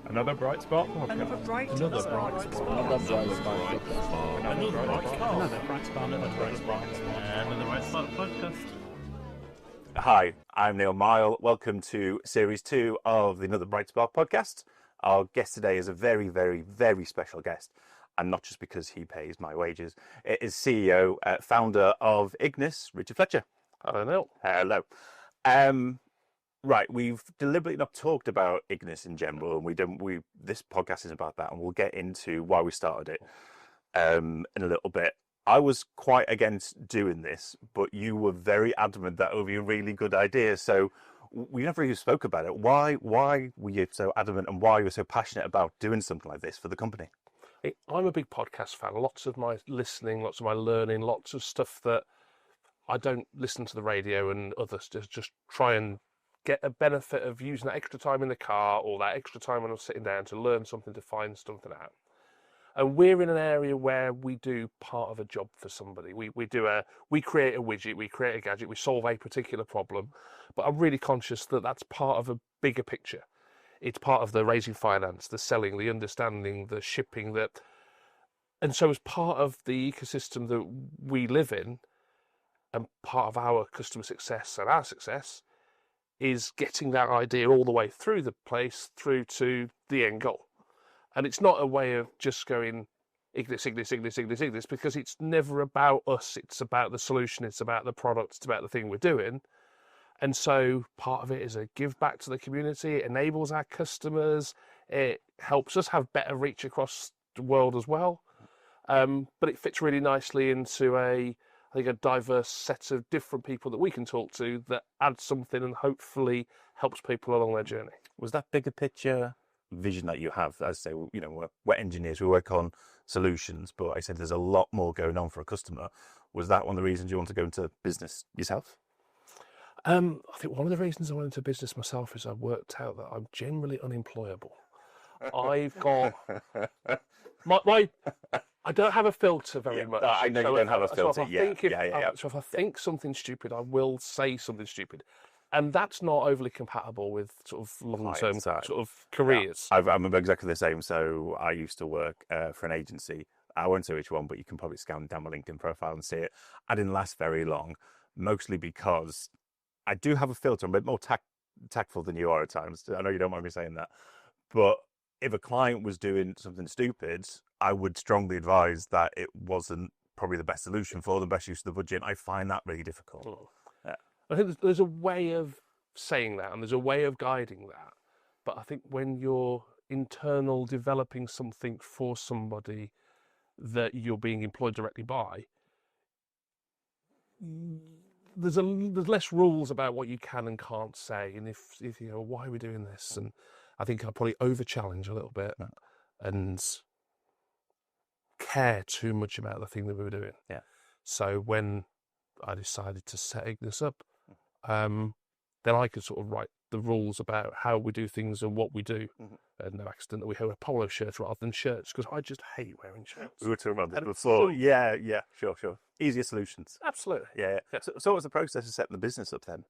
Another Bright Spark podcast. Another bright Another bright spark. spark. Another bright spark podcast. Another bright spark. Another bright spark. Another bright spark. Another bright spark podcast. Hi, I'm Neale Mile. Welcome to Series 2 of the Another Bright Spark podcast. Our guest today is a very, very, very special guest, and not just because he pays my wages. It is CEO, founder of Ignys, Richard Fletcher. Hello, Neale. Hello. Right, we've deliberately not talked about Ignys in general, and this podcast is about that, and we'll get into why we started it in a little bit. I was quite against doing this, but you were very adamant that it would be a really good idea. So we never even spoke about it. Why were you so adamant, and why you were so passionate about doing something like this for the company? I'm a big podcast fan. Lots of my listening, lots of my learning, lots of stuff that I don't listen to the radio and others. Just try and get a benefit of using that extra time in the car or that extra time when I'm sitting down to learn something, to find something out. And we're in an area where we do part of a job for somebody. We create a widget, we create a gadget, we solve a particular problem. But I'm really conscious that that's part of a bigger picture. It's part of the raising finance, the selling, the understanding, the shipping. And so as part of the ecosystem that we live in, and part of our customer success and our success, is getting that idea all the way through the place, through to the end goal. And it's not a way of just going Ignys, because it's never about us. It's about the solution. It's about the product. It's about the thing we're doing. And so part of it is a give back to the community. It enables our customers. It helps us have better reach across the world as well. But it fits really nicely into a diverse set of different people that we can talk to that adds something and hopefully helps people along their journey. Was that bigger picture vision that you have? As I say, we're engineers, we work on solutions, but I said there's a lot more going on for a customer. Was that one of the reasons you want to go into business yourself? I think one of the reasons I went into business myself is I worked out that I'm generally unemployable. I've got I don't have a filter very much. I know you don't have a filter. So if I think something stupid, I will say something stupid. And that's not overly compatible with sort of long-term sort of careers. Yeah. I'm exactly the same. So I used to work for an agency. I won't say which one, but you can probably scan down my LinkedIn profile and see it. I didn't last very long, mostly because I do have a filter. I'm a bit more tactful than you are at times. I know you don't mind me saying that. But if a client was doing something stupid, I would strongly advise that it wasn't probably the best solution for the best use of the budget. I find that really difficult. Yeah. I think there's a way of saying that, and there's a way of guiding that. But I think when you're internal developing something for somebody that you're being employed directly by, there's less rules about what you can and can't say. And if you know, why are we doing this? And I think I'll probably over-challenge a little bit and care too much about the thing that we were doing. Yeah. So when I decided to set Ignys up, then I could sort of write the rules about how we do things and what we do. And no accident that we wear polo shirts rather than shirts, because I just hate wearing shirts. We were talking about this before. Yeah, sure. Easier solutions. Absolutely. Yeah. So what was the process of setting the business up then?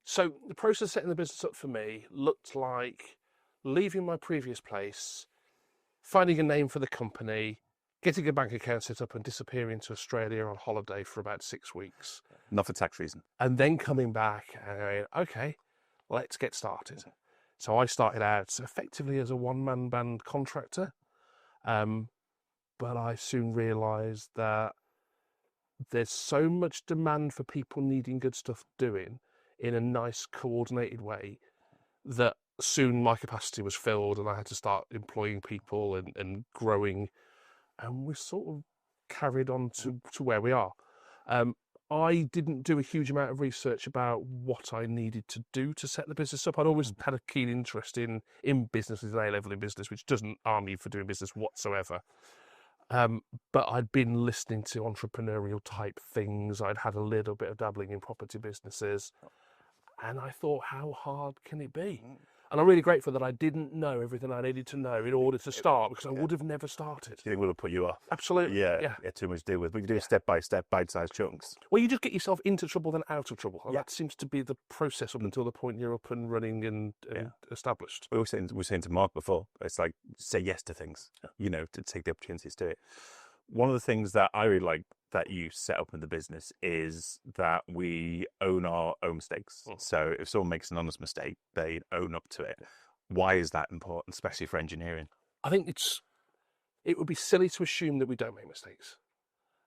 So the process of setting the business up for me looked like leaving my previous place, finding a name for the company, getting a bank account set up and disappearing to Australia on holiday for about 6 weeks. Not for tax reason. And then coming back and going, okay, let's get started. So I started out effectively as a one-man band contractor, but I soon realised that there's so much demand for people needing good stuff doing in a nice, coordinated way that soon my capacity was filled and I had to start employing people and growing. And we sort of carried on to where we are. I didn't do a huge amount of research about what I needed to do to set the business up. I'd always had a keen interest in business, with an A-level in business, which doesn't arm you for doing business whatsoever. But I'd been listening to entrepreneurial type things. I'd had a little bit of dabbling in property businesses. And I thought, how hard can it be? And I'm really grateful that I didn't know everything I needed to know in order to start, because I would have never started. Do you think it would have put you off? Absolutely. Yeah, too much to deal with. But you do it step by step, bite-sized chunks. Well, you just get yourself into trouble, then out of trouble. And that seems to be the process up until the point you're up and running and established. We were saying to Mark before, it's like say yes to things, to take the opportunities to it. One of the things that I really like that you set up in the business is that we own our own mistakes. So if someone makes an honest mistake, they own up to it. Why is that important, especially for engineering? I think it would be silly to assume that we don't make mistakes.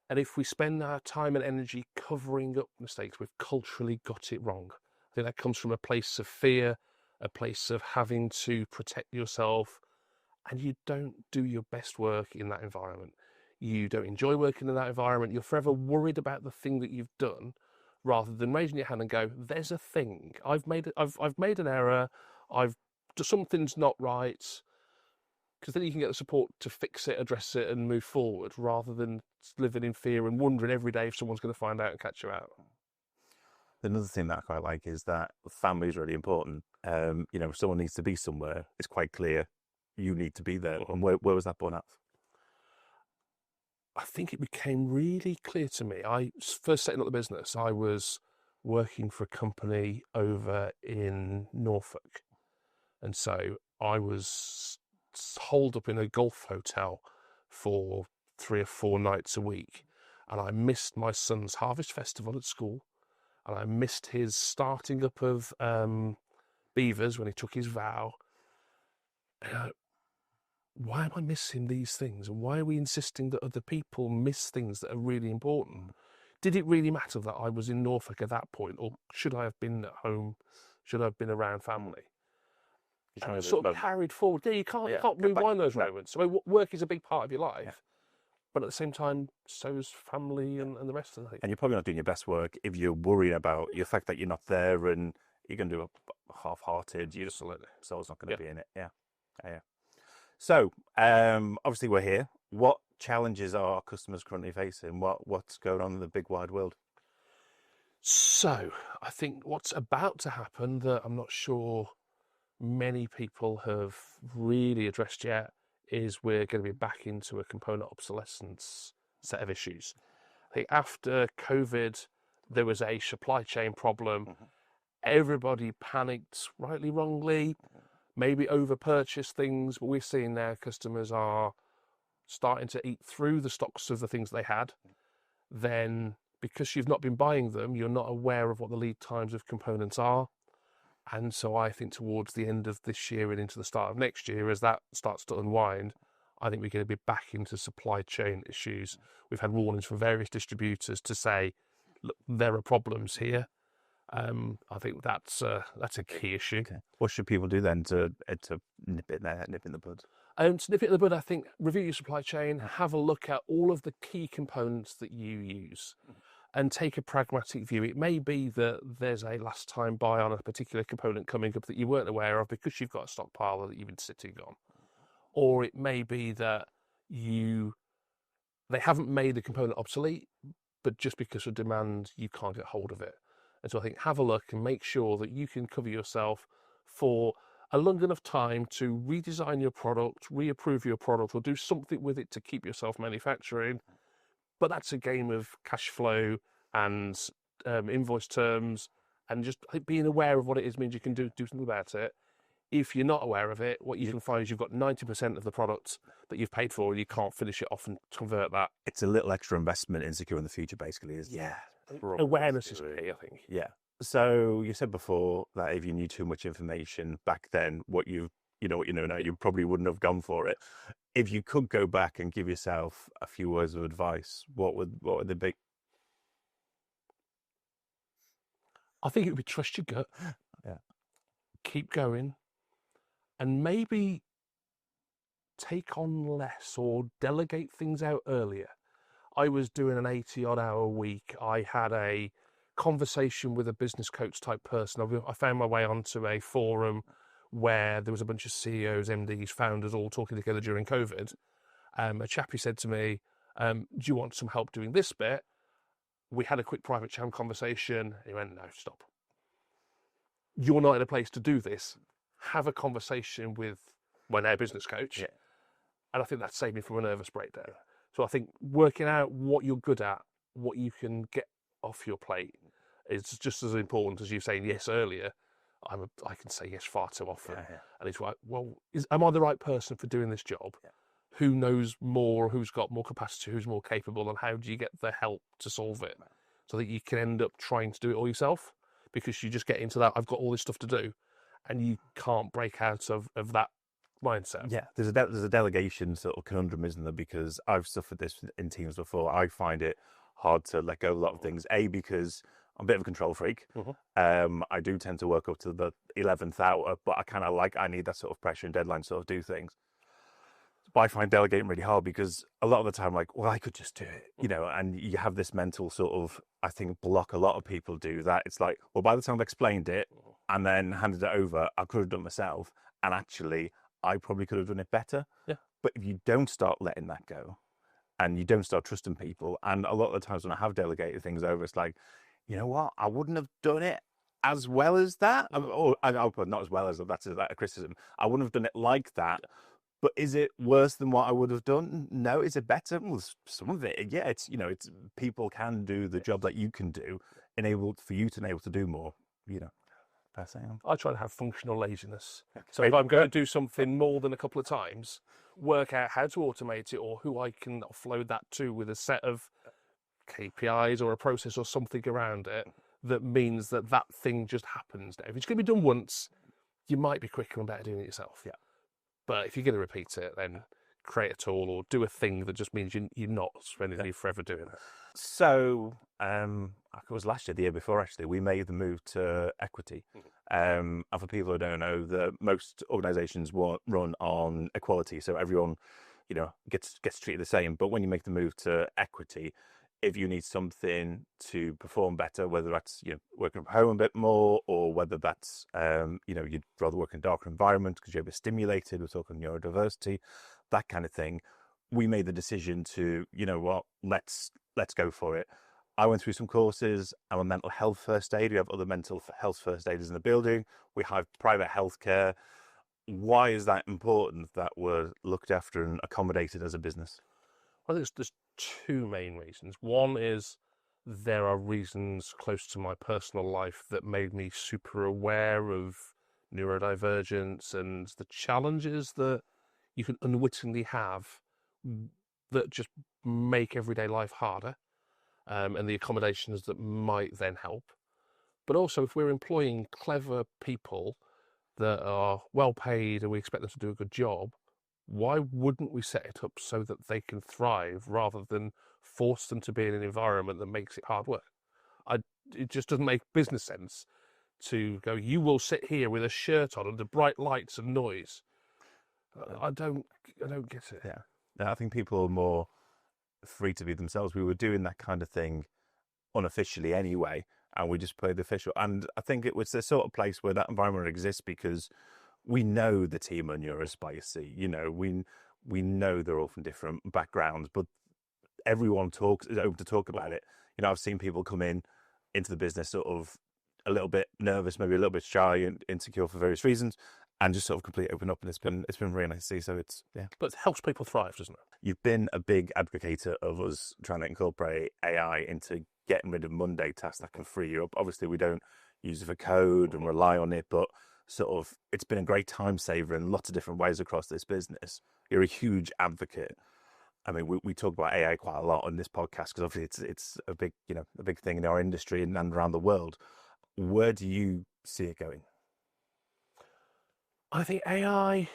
And if we spend our time and energy covering up mistakes, we've culturally got it wrong. I think that comes from a place of fear, a place of having to protect yourself, and you don't do your best work in that environment. You don't enjoy working in that environment. You're forever worried about the thing that you've done, rather than raising your hand and go, "There's a thing. I've made an error. Something's not right." Because then you can get the support to fix it, address it, and move forward, rather than living in fear and wondering every day if someone's going to find out and catch you out. Another thing that I quite like is that family is really important. If someone needs to be somewhere, it's quite clear you need to be there. And where was that born out? I think it became really clear to me. First setting up the business, I was working for a company over in Norfolk. And so I was holed up in a golf hotel for 3 or 4 nights a week. And I missed my son's harvest festival at school. And I missed his starting up of beavers when he took his vow. Why am I missing these things? And why are we insisting that other people miss things that are really important? Did it really matter that I was in Norfolk at that point? Or should I have been at home? Should I have been around family? And sort of carried forward. Yeah, you can't rewind those moments. I mean, work is a big part of your life. But at the same time, so is family and the rest of the thing. And you're probably not doing your best work if you're worrying about the fact that you're not there and you're going to do a half-hearted. Soul's not going to be in it. Yeah. So, obviously we're here. What challenges are our customers currently facing? What's going on in the big wide world? So, I think what's about to happen that I'm not sure many people have really addressed yet is we're going to be back into a component obsolescence set of issues. I think after COVID, there was a supply chain problem. Everybody panicked, rightly, wrongly, maybe over-purchased things, but we're seeing now customers are starting to eat through the stocks of the things they had. Then, because you've not been buying them, you're not aware of what the lead times of components are. And so I think towards the end of this year and into the start of next year, as that starts to unwind, I think we're going to be back into supply chain issues. We've had warnings from various distributors to say, look, there are problems here. I think that's a key issue. Okay. What should people do then to nip in the bud? To nip it in the bud, I think review your supply chain, have a look at all of the key components that you use, and take a pragmatic view. It may be that there's a last time buy on a particular component coming up that you weren't aware of because you've got a stockpile that you've been sitting on. Or it may be that they haven't made the component obsolete, but just because of demand, you can't get hold of it. And so I think have a look and make sure that you can cover yourself for a long enough time to redesign your product, reapprove your product, or do something with it to keep yourself manufacturing. But that's a game of cash flow and invoice terms, and just being aware of what it is means you can do something about it. If you're not aware of it, what you can find is you've got 90% of the product that you've paid for and you can't finish it off and convert that. It's a little extra investment in securing the future, basically, isn't it? Yeah. Awareness is key, I think. Yeah. So you said before that if you knew too much information back then, what you know now, you probably wouldn't have gone for it. If you could go back and give yourself a few words of advice, what would they be? I think it would be trust your gut. Yeah. Keep going. And maybe take on less or delegate things out earlier. I was doing an 80-odd hour week. I had a conversation with a business coach type person. I found my way onto a forum where there was a bunch of CEOs, MDs, founders all talking together during COVID. A chappie said to me, do you want some help doing this bit? We had a quick private conversation. He went, no, stop. You're not in a place to do this. have a conversation with my now business coach. Yeah. And I think that saved me from a nervous breakdown. So I think working out what you're good at, what you can get off your plate, is just as important as you saying yes earlier. I can say yes far too often. Yeah. And it's like, well, am I the right person for doing this job? Yeah. Who knows more, who's got more capacity, who's more capable, and how do you get the help to solve it? So that you can end up trying to do it all yourself, because you just get into that, I've got all this stuff to do, and you can't break out of that mindset. Yeah, there's a delegation sort of conundrum, isn't there? Because I've suffered this in teams before. I find it hard to let go of a lot of things. A, because I'm a bit of a control freak. I do tend to work up to the 11th hour, but I need that sort of pressure and deadline to sort of do things. But I find delegating really hard because a lot of the time, like, well, I could just do it, you know, and you have this mental sort of, I think, block a lot of people do that. It's like, well, by the time I've explained it and then handed it over, I could have done it myself. And actually, I probably could have done it better. Yeah. But if you don't start letting that go and you don't start trusting people, and a lot of the times when I have delegated things over, it's like, you know what, I wouldn't have done it as well as that. Or I'll put not as well as that's a criticism. I wouldn't have done it like that. But is it worse than what I would have done? No. Is it better? Well, some of it, yeah. It's, you know, it's people can do the job that you can do, enabled for you to be able to do more. You know, I try to have functional laziness. So if I'm going to do something more than a couple of times, work out how to automate it or who I can offload that to with a set of KPIs or a process or something around it that means that that thing just happens now. If it's going to be done once, you might be quicker and better doing it yourself. Yeah. But if you're going to repeat it, then create a tool or do a thing that just means you're not spending your forever doing it. So, it was last year, the year before, actually, we made the move to equity. And for people who don't know, most organisations run on equality, so everyone, you know, gets treated the same. But when you make the move to equity, if you need something to perform better, whether that's, you know, working from home a bit more, or whether that's, you know, you'd rather work in a darker environment because you're a bit stimulated, we're talking neurodiversity, that kind of thing, we made the decision to, you know what, let's go for it. I went through some courses. I'm a mental health first aid. We have other mental health first aiders in the building. We have private healthcare. Why is that important that we're looked after and accommodated as a business? Well, there's two main reasons. One is there are reasons close to my personal life that made me super aware of neurodivergence and the challenges that you can unwittingly have that just make everyday life harder, and the accommodations that might then help. But also, if we're employing clever people that are well paid and we expect them to do a good job, why wouldn't we set it up so that they can thrive rather than force them to be in an environment that makes it hard work? It just doesn't make business sense to go, you will sit here with a shirt on under bright lights and noise. I don't get it. Yeah. I think people are more free to be themselves. We were doing that kind of thing unofficially anyway, and we just played the official. And I think it was the sort of place where that environment exists because we know the team are neurospicy. You know, we know they're all from different backgrounds, but everyone is open to talk about it. You know, I've seen people come into the business sort of a little bit nervous, maybe a little bit shy and insecure for various reasons, and just sort of completely open up. And it's been really nice to see. So it's, yeah. But it helps people thrive, doesn't it? You've been a big advocate of us trying to incorporate AI into getting rid of Monday tasks that can free you up. Obviously, we don't use it for code and rely on it, but sort of it's been a great time saver in lots of different ways across this business. You're a huge advocate. I mean, we talk about AI quite a lot on this podcast because obviously it's a big, you know, a big thing in our industry and around the world. Where do you see it going? I think AI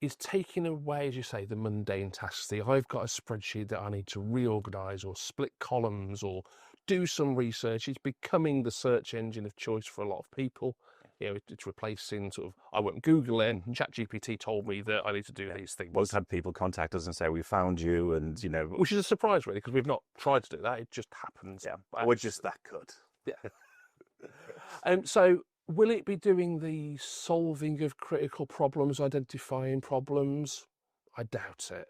is taking away, as you say, the mundane tasks. I've got a spreadsheet that I need to reorganize or split columns or do some research. It's becoming the search engine of choice for a lot of people. You know, it's replacing sort of, I won't Google it. ChatGPT told me that I need to do these things. We've had people contact us and say, we found you, and, you know. Which is a surprise, really, because we've not tried to do that. It just happens. Yeah, we're just that good. Yeah. So will it be doing the solving of critical problems, identifying problems? I doubt it.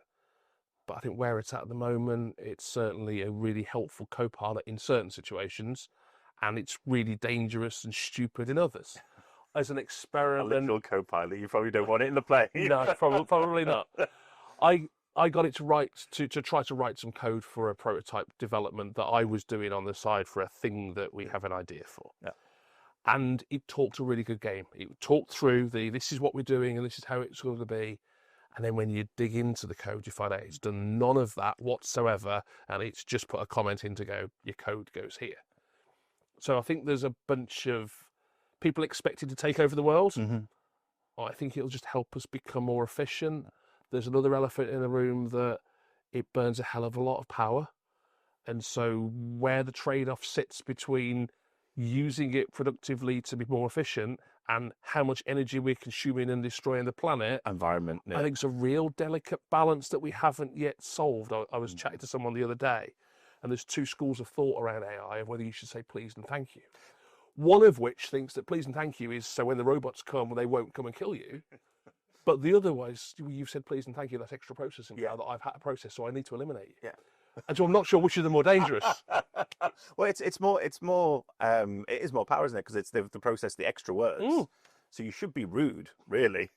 But I think where it's at the moment, it's certainly a really helpful co-pilot in certain situations, and it's really dangerous and stupid in others. as an A experiment. literal co-pilot. You probably don't want it in the plane. No, probably not. I got it to try to write some code for a prototype development that I was doing on the side for a thing that we have an idea for. Yeah. And it talked a really good game. It talked through this is what we're doing and this is how it's going to be. And then when you dig into the code, you find out it's done none of that whatsoever, and it's just put a comment in to go, your code goes here. So I think there's a bunch of people expected to take over the world. I think it'll just help us become more efficient. There's another elephant in the room that it burns a hell of a lot of power. And so where the trade-off sits between using it productively to be more efficient and how much energy we're consuming and destroying the planet, Environment. Yeah. I think it's a real delicate balance that we haven't yet solved. I was chatting to someone the other day, and there's two schools of thought around AI of whether you should say please and thank you. One of which thinks that please and thank you is so when the robots come, they won't come and kill you. But the other was, you've said please and thank you, that's extra processing power that I've had to process, so I need to eliminate you. Yeah. And so I'm not sure which of them more dangerous. Well, it is more power, isn't it? Because it's the process the extra words. So you should be rude, really.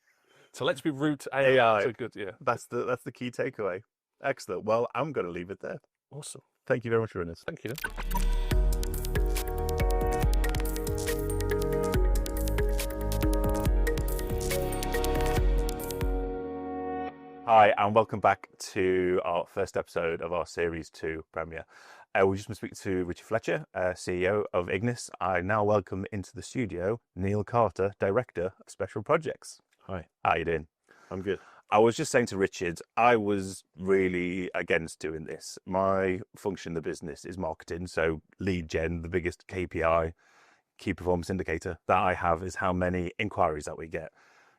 So let's be rude to AI. So good, yeah. That's the key takeaway. Excellent. Well, I'm going to leave it there. Awesome. Thank you very much for doing this. Thank you. Hi, and welcome back to our first episode of our Series 2 premiere. We just speak to Richard Fletcher, CEO of Ignys. I now welcome into the studio Neale Carter, Director of Special Projects. Hi. How you doing? I'm good. I was just saying to Richard, I was really against doing this. My function in the business is marketing, so lead gen, the biggest KPI, key performance indicator that I have is how many inquiries that we get.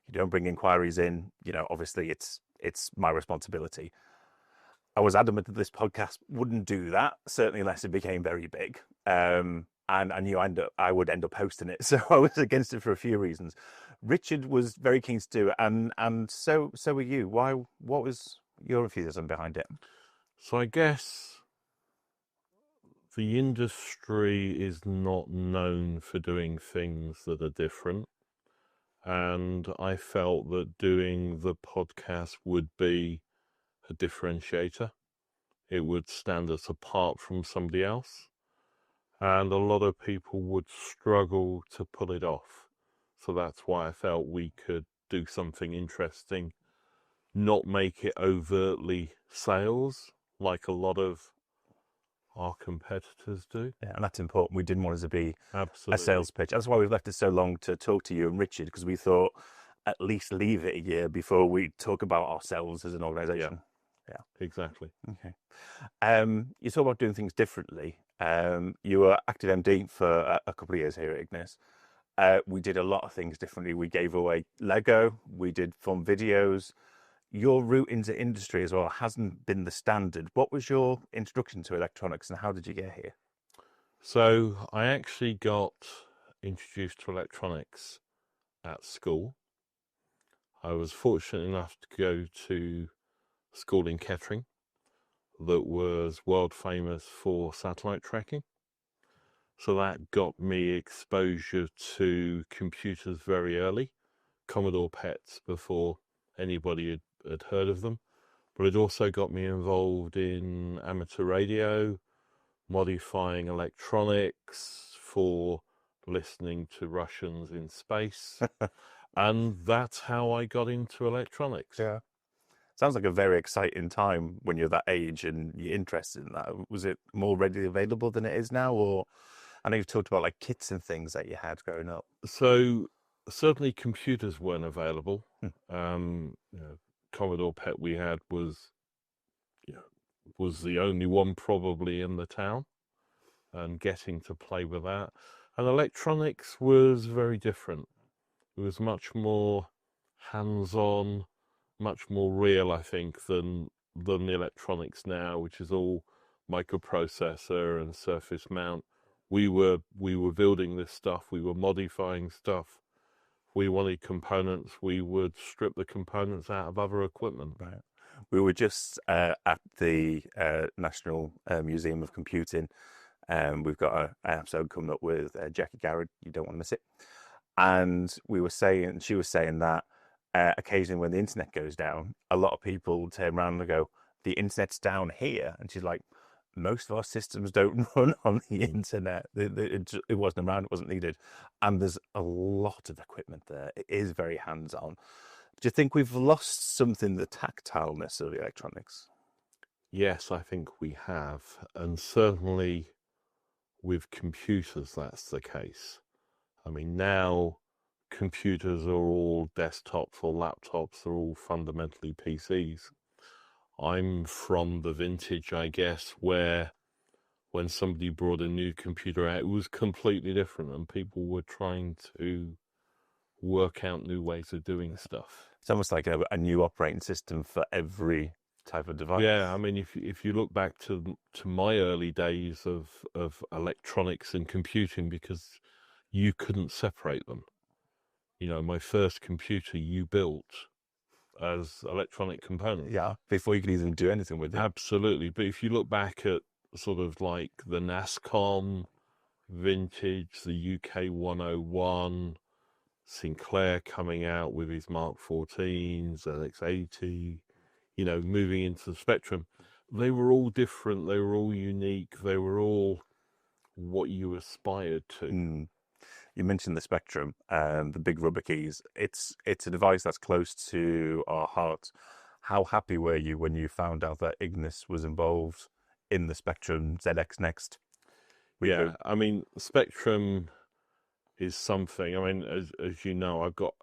You don't bring inquiries in, obviously it's my responsibility. I was adamant that this podcast wouldn't do that, certainly unless it became very big. And I knew I would end up hosting it. So I was against it for a few reasons. Richard was very keen to do it, and so were you. What was your enthusiasm behind it? So I guess the industry is not known for doing things that are different. And I felt that doing the podcast would be a differentiator. It would stand us apart from somebody else. And a lot of people would struggle to pull it off. So that's why I felt we could do something interesting, not make it overtly sales like a lot of our competitors do. Yeah, and that's important. We didn't want it to be Absolutely. a sales pitch. That's why we've left it so long to talk to you and Richard, because we thought at least leave it a year before we talk about ourselves as an organisation. Yeah, exactly. Okay. You talk about doing things differently. You were active MD for a couple of years here at Ignys. We did a lot of things differently. We gave away Lego. We did fun videos. Your route into industry as well hasn't been the standard. What was your introduction to electronics and how did you get here? So I actually got introduced to electronics at school. I was fortunate enough to go to school in Kettering that was world famous for satellite tracking. So that got me exposure to computers very early, Commodore PETs before anybody had heard of them. But it also got me involved in amateur radio, modifying electronics for listening to Russians in space. And that's how I got into electronics. Yeah. Sounds like a very exciting time when you're that age and you're interested in that. Was it more readily available than it is now? Or I know you've talked about like kits and things that you had growing up. So certainly computers weren't available. Commodore PET we had was the only one probably in the town, and getting to play with that. And electronics was very different. It was much more hands-on, much more real, I think, than the electronics now, which is all microprocessor and surface mount. We were building this stuff. We were modifying stuff. We wanted components. We would strip the components out of other equipment. Right. We were just at the National Museum of Computing. We've got an episode coming up with Jackie Garrett. You don't want to miss it. And she was saying that occasionally when the internet goes down, a lot of people turn around and go, the internet's down here. And she's like, most of our systems don't run on the internet. It wasn't around, it wasn't needed. And there's a lot of equipment there. It is very hands-on. Do you think we've lost something, the tactileness of electronics? Yes, I think we have. And certainly with computers, that's the case. I mean, now computers are all desktops or laptops, they're all fundamentally PCs. I'm from the vintage, I guess, where when somebody brought a new computer out, it was completely different and people were trying to work out new ways of doing stuff. It's almost like a new operating system for every type of device. Yeah, I mean, if you look back to my early days of electronics and computing, because you couldn't separate them. You know, my first computer you built as electronic components. Yeah, before you could even do anything with it. Absolutely. But if you look back at sort of like the NASCOM vintage, the UK 101, Sinclair coming out with his Mark 14s, LX80, you know, moving into the Spectrum, they were all different, they were all unique, they were all what you aspired to. You mentioned the Spectrum, the big rubber keys. It's a device that's close to our hearts. How happy were you when you found out that Ignys was involved in the Spectrum ZX Next? Yeah, I mean, Spectrum is something. I mean, as you know, I've got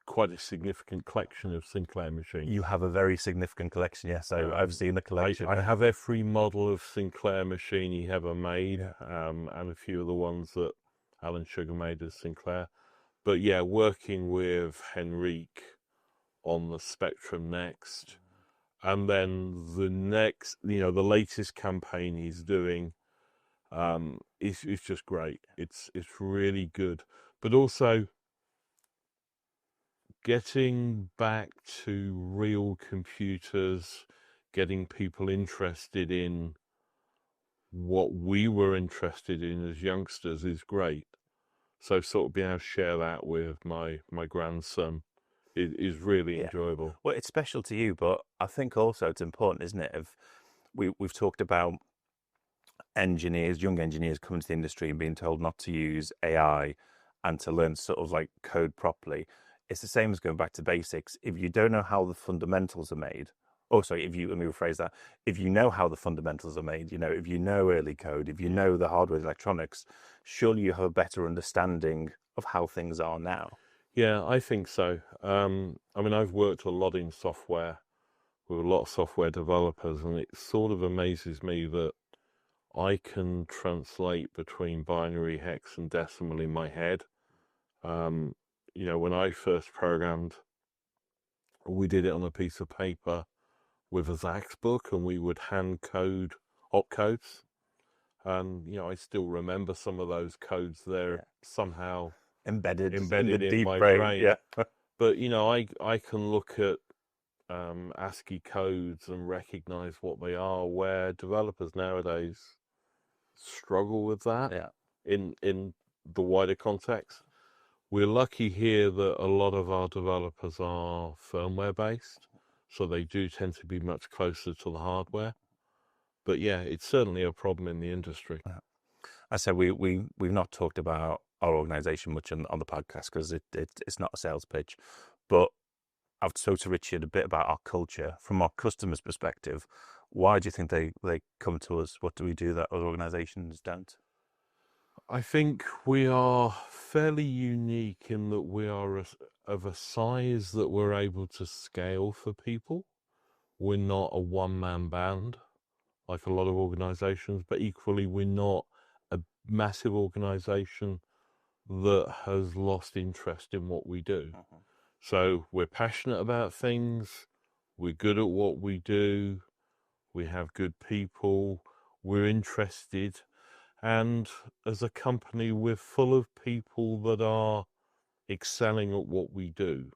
quite a significant collection of Sinclair machines. You have a very significant collection, yes. I've seen the collection. I have every model of Sinclair machine he ever made, and a few of the ones that Alan Sugar made as Sinclair. But yeah, working with Henrique on the Spectrum Next, and then the next, you know, the latest campaign he's doing, is just great. It's really good. But also getting back to real computers, getting people interested in what we were interested in as youngsters is great. So sort of being able to share that with my grandson is really enjoyable. Well, it's special to you, but I think also it's important, isn't it? We've talked about engineers, young engineers coming to the industry and being told not to use AI and to learn sort of like code properly. It's the same as going back to basics. If you don't know how the fundamentals are made, let me rephrase that. If you know how the fundamentals are made, you know, if you know early code, if you know the hardware electronics, surely you have a better understanding of how things are now. Yeah, I think so. I mean, I've worked a lot in software with a lot of software developers, and it sort of amazes me that I can translate between binary, hex, and decimal in my head. You know, when I first programmed, we did it on a piece of paper with a Zax book, and we would hand code opcodes. And, you know, I still remember some of those codes. They're somehow embedded in in the deep my brain. Yeah. But, you know, I can look at ASCII codes and recognize what they are, where developers nowadays struggle with that in the wider context. We're lucky here that a lot of our developers are firmware based, so they do tend to be much closer to the hardware. But yeah, it's certainly a problem in the industry. I said we've not talked about our organisation much on the podcast because it's not a sales pitch, but I've talked to Richard a bit about our culture from our customers' perspective. Why do you think they come to us? What do we do that other organisations don't? I think we are fairly unique in that we are of a size that we're able to scale for people. We're not a one-man band like a lot of organisations, but equally we're not a massive organisation that has lost interest in what we do. So we're passionate about things, we're good at what we do, we have good people, we're interested, and as a company we're full of people that are excelling at what we do,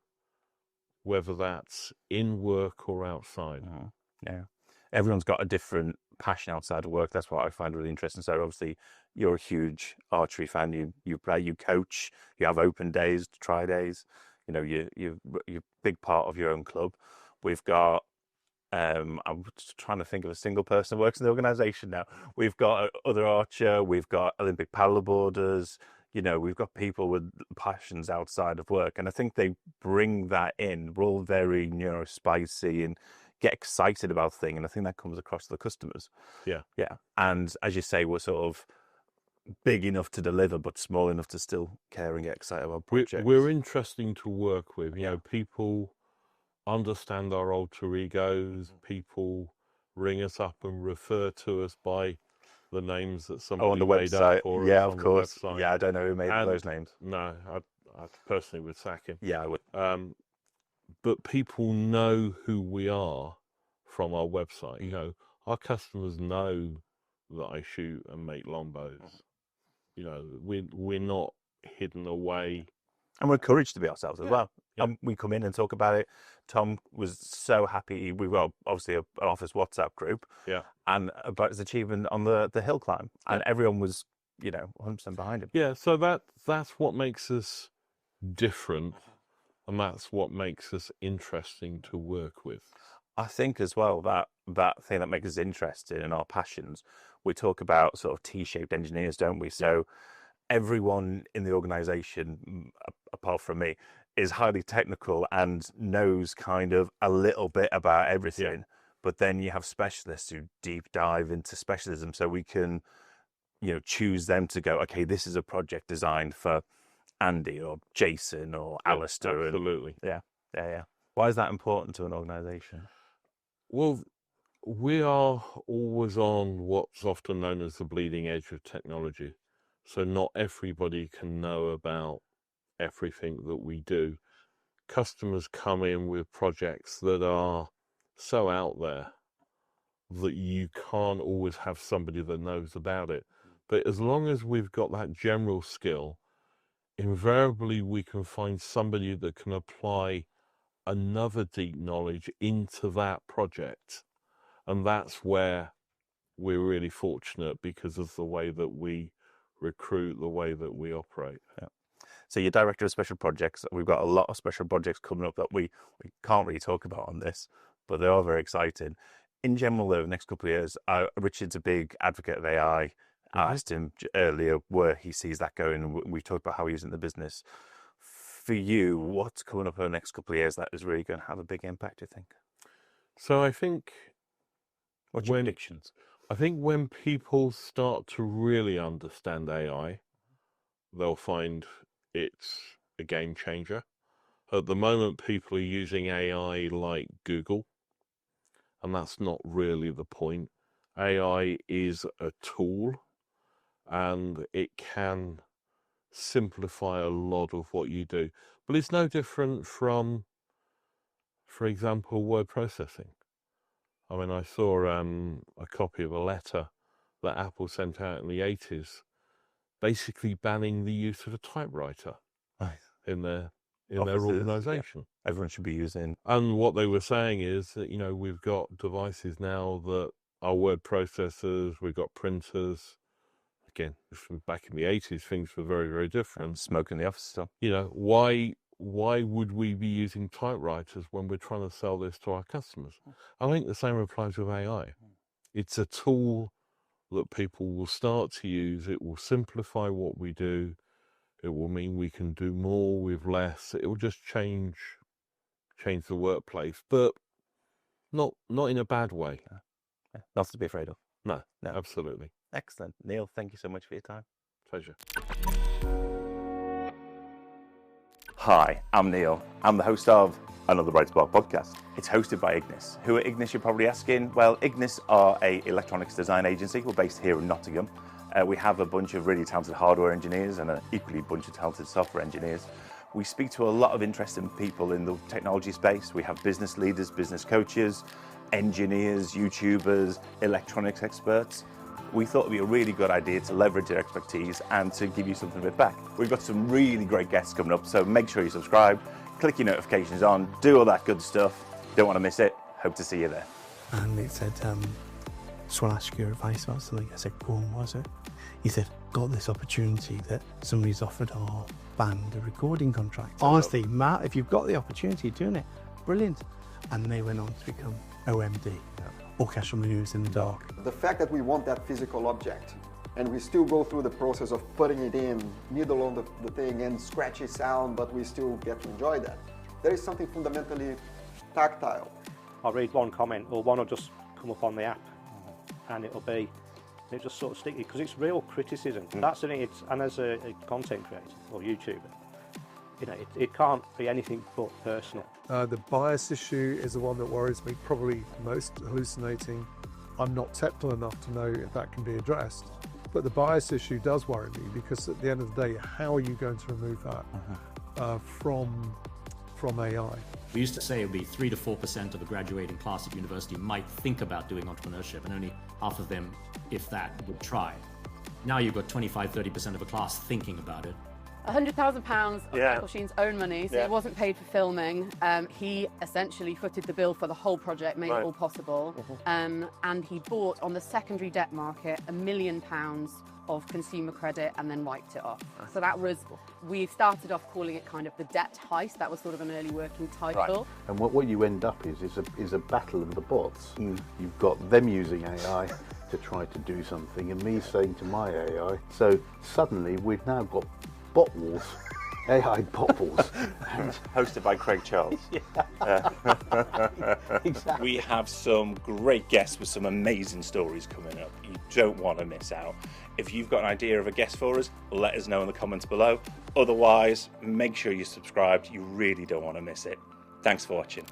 whether that's in work or outside. Yeah, everyone's got a different passion outside of work. That's what I find really interesting. So obviously you're a huge archery fan. You play, you coach, you have open days, try days. You know, you're a big part of your own club. We've got. I'm just trying to think of a single person who works in the organisation now. We've got other archer. We've got Olympic paddleboarders. You know, we've got people with passions outside of work, and I think they bring that in. We're all very spicy and get excited about things, and I think that comes across to the customers. Yeah. And as you say, we're sort of big enough to deliver, but small enough to still care and get excited about projects. We're interesting to work with. You know, people understand our alter egos. People ring us up and refer to us by the names that somebody on the made website. up for us. Yeah, of on course. The website. Yeah, I don't know who made those names. No, I personally would sack him. Yeah, I would. But people know who we are from our website. You know, our customers know that I shoot and make longbows. You know, we're not hidden away. And we're encouraged to be ourselves as well. Yeah. We come in and talk about it. Tom was so happy. We've got obviously an office WhatsApp group. Yeah. And about his achievement on the hill climb. And everyone was, 100% behind him. Yeah, so that's what makes us different, and that's what makes us interesting to work with. I think as well that thing that makes us interested in our passions, we talk about sort of T-shaped engineers, don't we? So everyone in the organisation, apart from me, is highly technical and knows kind of a little bit about everything. Yeah. But then you have specialists who deep dive into specialism, so we can, choose them to go, okay, this is a project designed for Andy or Jason or Alistair. Absolutely. Yeah. Why is that important to an organisation? Well, we are always on what's often known as the bleeding edge of technology. So not everybody can know about everything that we do. Customers come in with projects that are so out there that you can't always have somebody that knows about it. But as long as we've got that general skill, invariably we can find somebody that can apply another deep knowledge into that project. And that's where we're really fortunate because of the way that we recruit, the way that we operate. Yeah. So you're director of special projects. We've got a lot of special projects coming up that we can't really talk about on this, but they are very exciting. In general, though, the next couple of years, Richard's a big advocate of AI. I asked him earlier where he sees that going, and we talked about how he's in the business. For you, what's coming up over the next couple of years that is really going to have a big impact, do you think? So I think... What's your predictions? I think when people start to really understand AI, they'll find it's a game changer. At the moment, people are using AI like Google, and that's not really the point. AI is a tool, and it can simplify a lot of what you do. But it's no different from, for example, word processing. I mean, I saw a copy of a letter that Apple sent out in the 80s, basically banning the use of a typewriter in their organisation. Yeah. Everyone should be using. And what they were saying is that, we've got devices now that are word processors, we've got printers. Again, from back in the 80s, things were very, very different. Smoke in the office stuff. Why would we be using typewriters when we're trying to sell this to our customers? I think the same applies with AI. It's a tool that people will start to use. It will simplify what we do. It will mean we can do more with less. It will just change the workplace, but not in a bad way. Yeah. Nothing to be afraid of. No, absolutely. Excellent. Neale, thank you so much for your time. Pleasure. Hi, I'm Neale. I'm the host of Another Bright Spark podcast. It's hosted by Ignys. Who are Ignys, you're probably asking? Well, Ignys are an electronics design agency. We're based here in Nottingham. We have a bunch of really talented hardware engineers and an equally bunch of talented software engineers. We speak to a lot of interesting people in the technology space. We have business leaders, business coaches, engineers, YouTubers, electronics experts. We thought it'd be a really good idea to leverage their expertise and to give you something a bit back. We've got some really great guests coming up, so make sure you subscribe, click your notifications on, do all that good stuff. Don't want to miss it. Hope to see you there. And it said, just want to ask your advice about something. I said, go on, what was it? He said, got this opportunity that somebody's offered our band a recording contract. Honestly, Matt, if you've got the opportunity, doing it, brilliant. And they went on to become OMD, Orchestral Maneuvers in the Dark. The fact that we want that physical object, and we still go through the process of putting it in, needle on the thing, and scratchy sound, but we still get to enjoy that. There is something fundamentally tactile. I'll read one comment, or one will just come up on the app, and it'll just sort of sticky, because it's real criticism. That's the thing, and as a content creator, or YouTuber, you know, it can't be anything but personal. The bias issue is the one that worries me probably most, hallucinating. I'm not technical enough to know if that can be addressed, but the bias issue does worry me, because at the end of the day, how are you going to remove that from AI? We used to say it would be 3 to 4% of a graduating class at university might think about doing entrepreneurship, and only half of them, if that, would try. Now you've got 25-30% of a class thinking about it. £100,000 of Michael Sheen's own money, so he wasn't paid for filming. He essentially footed the bill for the whole project, made it all possible. And he bought on the secondary debt market £1 million of consumer credit and then wiped it off. So that was, we started off calling it kind of the debt heist. That was sort of an early working title. And what you end up is a battle of the bots. You've got them using AI to try to do something, and me saying to my AI. So suddenly we've now got bot wars, AI bot wars. Hosted by Craig Charles. Exactly. We have some great guests with some amazing stories coming up. You don't want to miss out. If you've got an idea of a guest for us, let us know in the comments below. Otherwise, make sure you're subscribed. You really don't want to miss it. Thanks for watching.